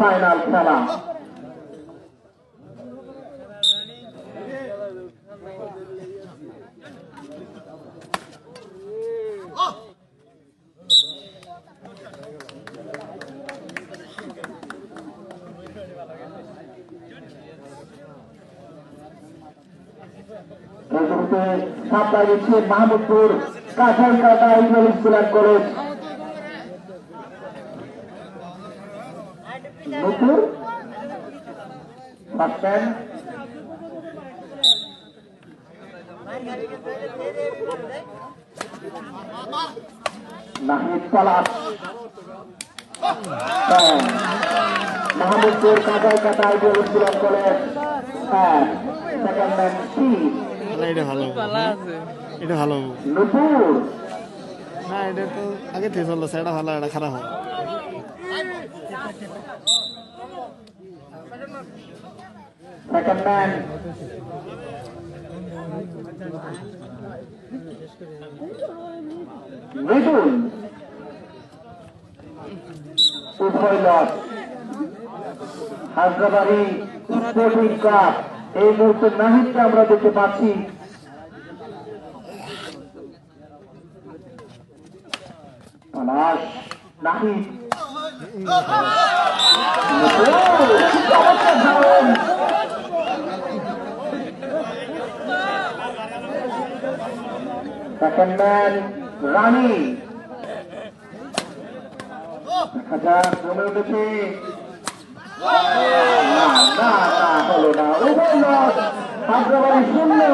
Final খেলা। Supply দিচ্ছে মাহমুদপুর কাঁঠালকাটা ইংরেজি স্কুল কলেজ। নূপুর নাহিদ পলাশ মাহমুদপুর কাঁঠালকাটা ইংরেজি স্কুল কলেজ। সেকেন্ড ম্যান এটা ভালো, এটা ভালো নূপুর না, এটা তো আগে থেকে চলছে। এটা ভালো, এটা খারাপ হয়। সেকেন্ড ম্যান মৃদুল উভয় লস। হায়দ্রাবাদী স্পোর্টিং ক্লাব এই মুহূর্তে নাহিদকে আমরা দেখতে পাচ্ছি। পলাশ নাহিদ সেকেন্ড ম্যান রানী। দেখা যাক জমে উঠেছে। হলো না। হায়দ্রাবাদী 0,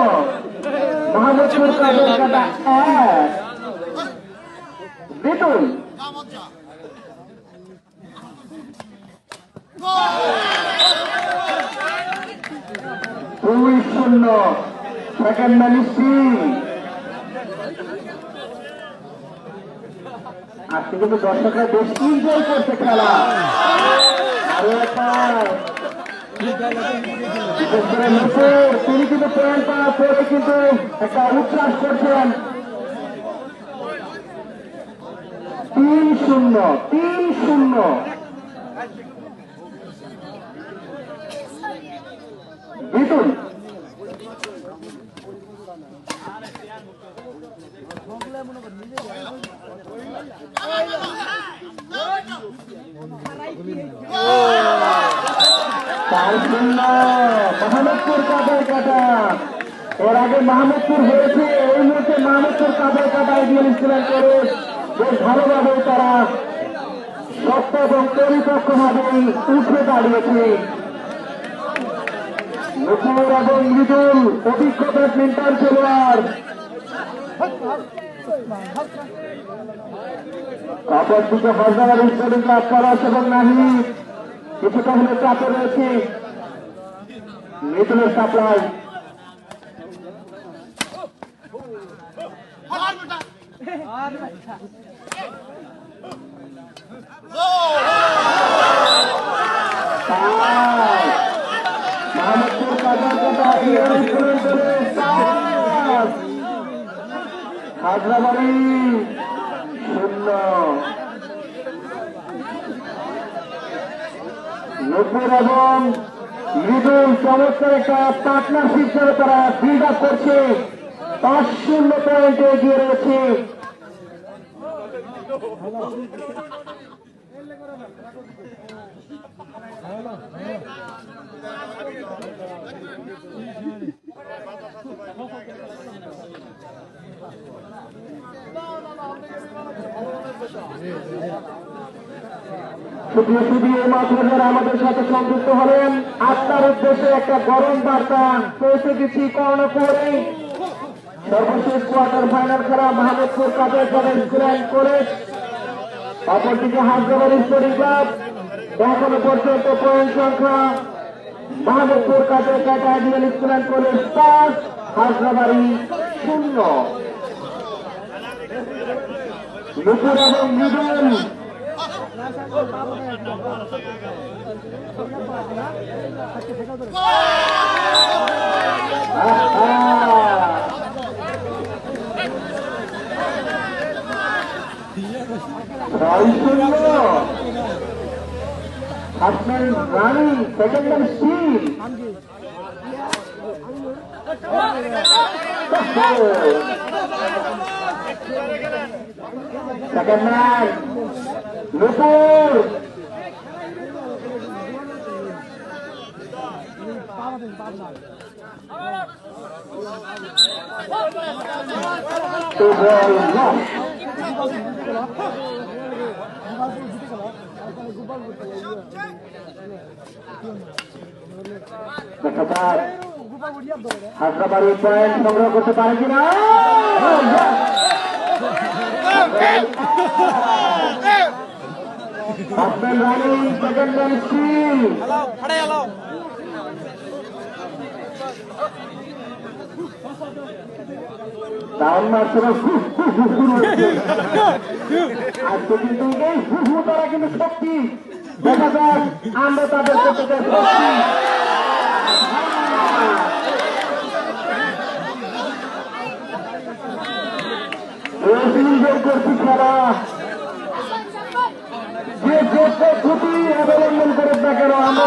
মাহমুদপুর কাঁঠালকাটা 1। বিপুল 2-0 সেকেন্ড ম্যান আজকে কিন্তু দর্শকরা বেশ এনজয় করছে খেলা। তিনি কিন্তু পয়েন্ট পাওয়ার পরে কিন্তু একটা উচ্ছ্বাস করছেন। 3-0 বিপুল মাহমুদপুর কাঁঠালকাটা। এর আগে মাহমুদপুর হয়েছে, এই মুহূর্তে মাহমুদপুর কাঁঠালকাটা আইডিয়াল স্কুল করে বেশ ভালোভাবে তারা শক্ত এবং পরিপক্কভাবে উঠে দাঁড়িয়েছে। নূপুর এবং মৃদুল অভিজ্ঞ ব্যাডমিন্টন খেলোয়াড়। অপর দিকে হায়দ্রাবাদী স্পোর্টিং ক্লাব পলাশ এবং নাহিদ কিছুটা হলে চাপে রয়েছে। মৃদুলের সাপ্লাই মাহমুদপুর কাঁঠালকাটা হায়দ্রাবাদী 0। নূপুর এবং মৃদুল চমৎকার একটা পার্টনারশিপ করে তারা বিল্ড আপ করছে। 5-0 পয়েন্টে এগিয়ে রয়েছে। সুপ্রিয় মাধ্যমে যারা আমাদের সাথে সংযুক্ত হলেন, আপনার উদ্দেশ্যে একটা গরম বার্তা পৌঁছে দিচ্ছি। কর্ণপুরে সর্বশেষ কোয়ার্টার ফাইনাল খেলা মাহমুদপুর কাঁঠালকাটা স্কুল কলেজ, অপরদিকে হায়দ্রাবাদী স্পোর্টিং ক্লাব। এখনো পর্যন্ত পয়েন্ট সংখ্যা Mahmudpur Kanthalkata ideal school college 5, Hyderabadi 0। Nupur এবং Mridul Asman Rani, second man Steel. Second man Nupur. Two ball lost. দেখা যাক হাসরাবাড়ি পয়েন্ট সংগ্রহ করতে পারে কিনা। হাসবেন রানি, সেকেন্ড ম্যান স্টিল। ডাউন মারছে আজকে কিন্তু এই ফুফু তারা কিন্তু শক্তি। দেখা যাক আমরা তাদের করতে চাই শক্তি। করছি খেলা যে যে পদ্ধতি অবলম্বন করে না কেন আমরা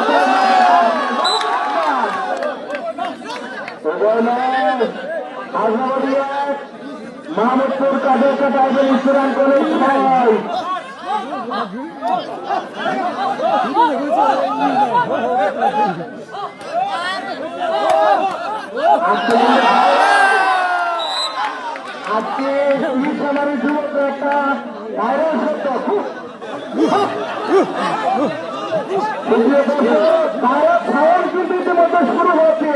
মাহমুদপুর কাদের কাটা ইসলাম কলেজ আজকে মিশনারি যুবক একটা ভাইরাল শব্দ কিন্তু ইতিমধ্যে শুরু হচ্ছে।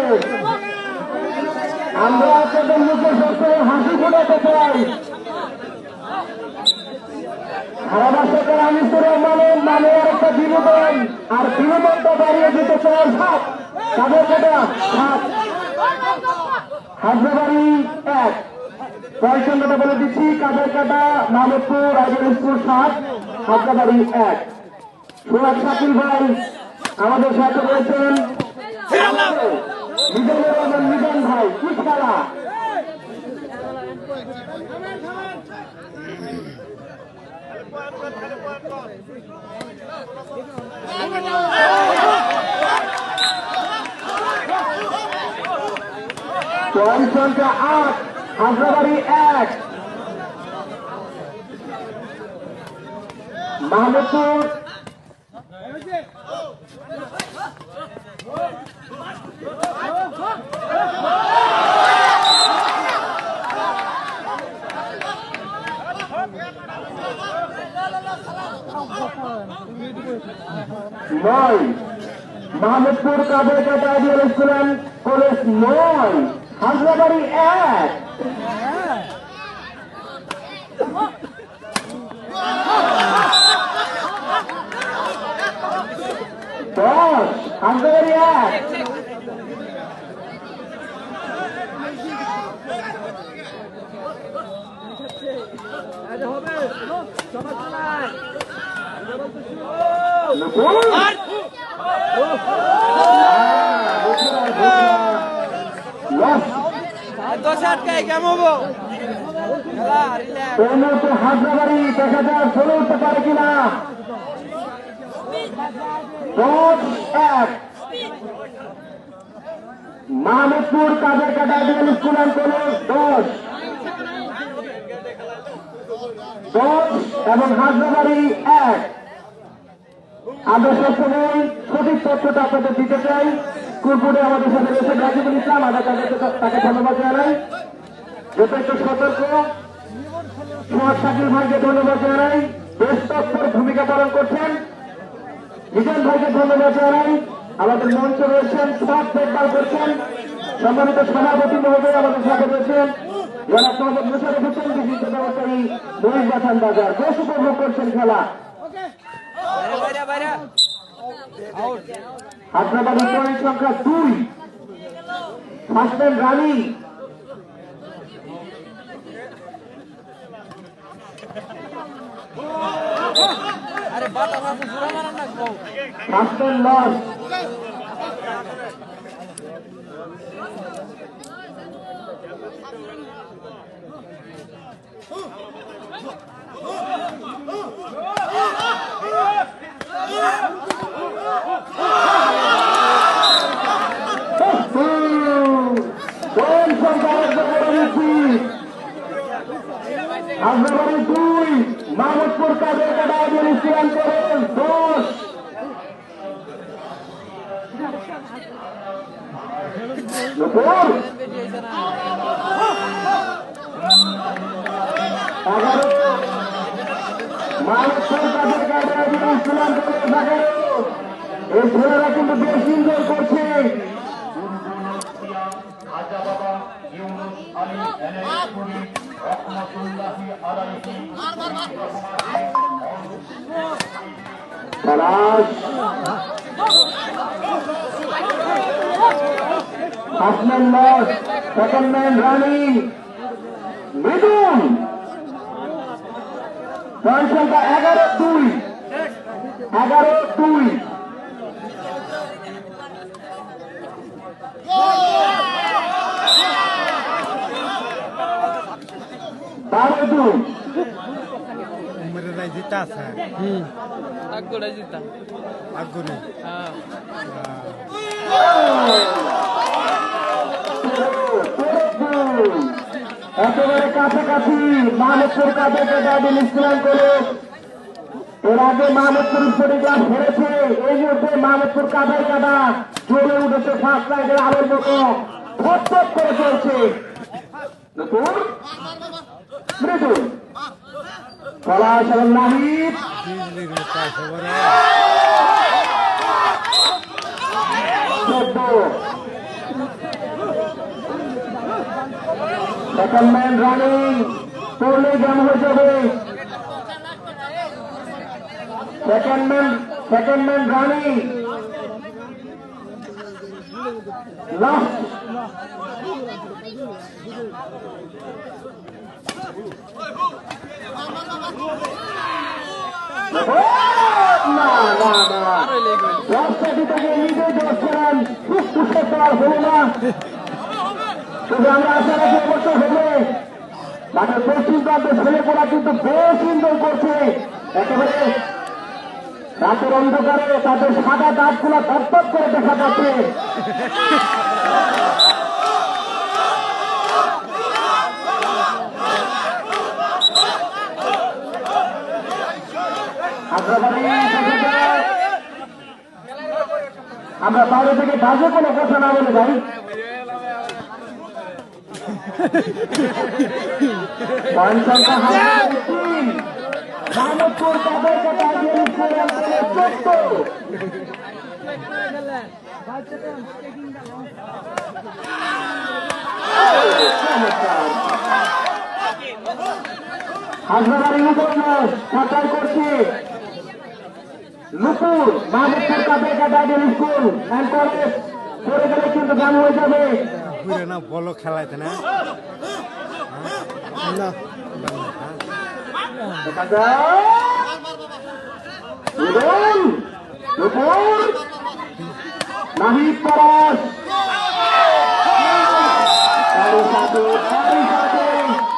আমরা আপনাদের মুখে সবসময় হাসি ফোটাতে চাই। সারা দর্শকের আনিসুর রহমানের নামে একটা বিনোদন, আর বিনোদনটা বাড়িয়ে দিতে চাই সাত তাদের কথা সাত হাজরাবাড়ি এক। পয়েন্ট সংখ্যাটা বলে দিচ্ছি, কাদের কাটা মাহমুদপুর রাইজের স্কুল 7, হাজরাবাড়ি 1। সোহাগ শাকিল ভাই আমাদের সাথে রয়েছেন, মিজানুর রহমান মিজান ভাই। কি খেলা! পয়েন্ট সংখ্যা 8, হাজরাবাড়ি 1। মাহমুদপুর নয়, মাহমুদপুর কাদের কাটা ideal school college 9, Hazrabari 1। Hazrabari 1। Hazrabari দেখা যাক চলে উঠতে পারে কিনা। 10-1 মাহমুদপুর কাদের কাটা স্কুল অ্যান্ড কলেজ 10 এবং হাজরাবাড়ি 1। আদর্শ সময় সঠিক তথ্যটা আপনাদের দিতে চাই। স্কুল বোর্ডে আমাদের সাথে রয়েছে রাজিবুল ইসলাম, আমরা তাকে ধন্যবাদ জানাই। যথেষ্ট সতর্ক সোহাগ শাকিল ভাইকে ধন্যবাদ জানাই, বেশ তৎপর ভূমিকা পালন করছেন। মিজান ভাইকে ধন্যবাদ জানাই, আমাদের মঞ্চে রয়েছেন, সব দেখভাল করছেন। সম্মানিত সভাপতি মহোদয় আমাদের সাথে রয়েছেন, যারা মোহাম্মদ মুশারফ হোসেন বিশিষ্ট ব্যবসায়ী মহিষ বাথান বাজার, বেশ উপভোগ করছেন খেলা। হাজরাবাড়ি পয়েন্ট সংখ্যা 2, হাসবেন রানী। হাসবেন লস। হাজারবাড়ি 2 মাহমুদপুর কাদের কাটাবেন স্টেডিয়াম করেন 10 মাহমুদপুর কাদের কাটাবেন স্টেডিয়াম করেন 11 এই ছেলেরা কিন্তু বেশ এনজয় করছে। Second man running Mridul point সংখ্যা 11-2 11-2 12-2 मेरे राय जीता है Agora जीता आगुरी हाँ একেবারে কাছাকাছি মাহমুদপুর কাদেরকে গার্ডেন স্টেডিয়াম করে এর আগে মাহমুদপুর স্পোর্টিং ক্লাব হেরেছে। এই মুহূর্তে মাহমুদপুর কাদায় কাদা চলে উঠেছে ফার্স্ট লাইনের আলোর মতো ফটফট করে চলছে। নতুন মৃদুল পলাশ এবং নাহিদ बिजली में पास हो रहा 14 সেকেন্ড ম্যান রানিং করলে জ্যাম হয়ে যাবে। সেকেন্ড ম্যান রানিং লাস্ট না না না রাস্তাটি থেকে নিজেই দর্শন খুব পুষে দেওয়ার হলো না। শুধু আমরা আশা রাখি অবশ্যই হবে। মাঠের পশ্চিম প্রান্তের ছেলেপোলা কিন্তু বেশ এনজয় করছে। একেবারে রাতের অন্ধকারে তাদের সাদা দাঁতগুলো ধপধপ করে দেখা যাচ্ছে। আমরা বাইরে থেকে বাজে কোনো কথা না বলে যাই। পয়েন্ট সংখ্যা মাহমুদপুর কাদের কাটা 14 হাজারবাড়ি সাঁতার করছে নুপুর মাহমুদপুর কাদের কাটা স্কুল অ্যান্ড কলেজ করে গেলে কিন্তু গান হয়ে যাবে। पूरे ना बोलो खेलाते ना না দেখা যায় নুপুর নাহিদ পরাস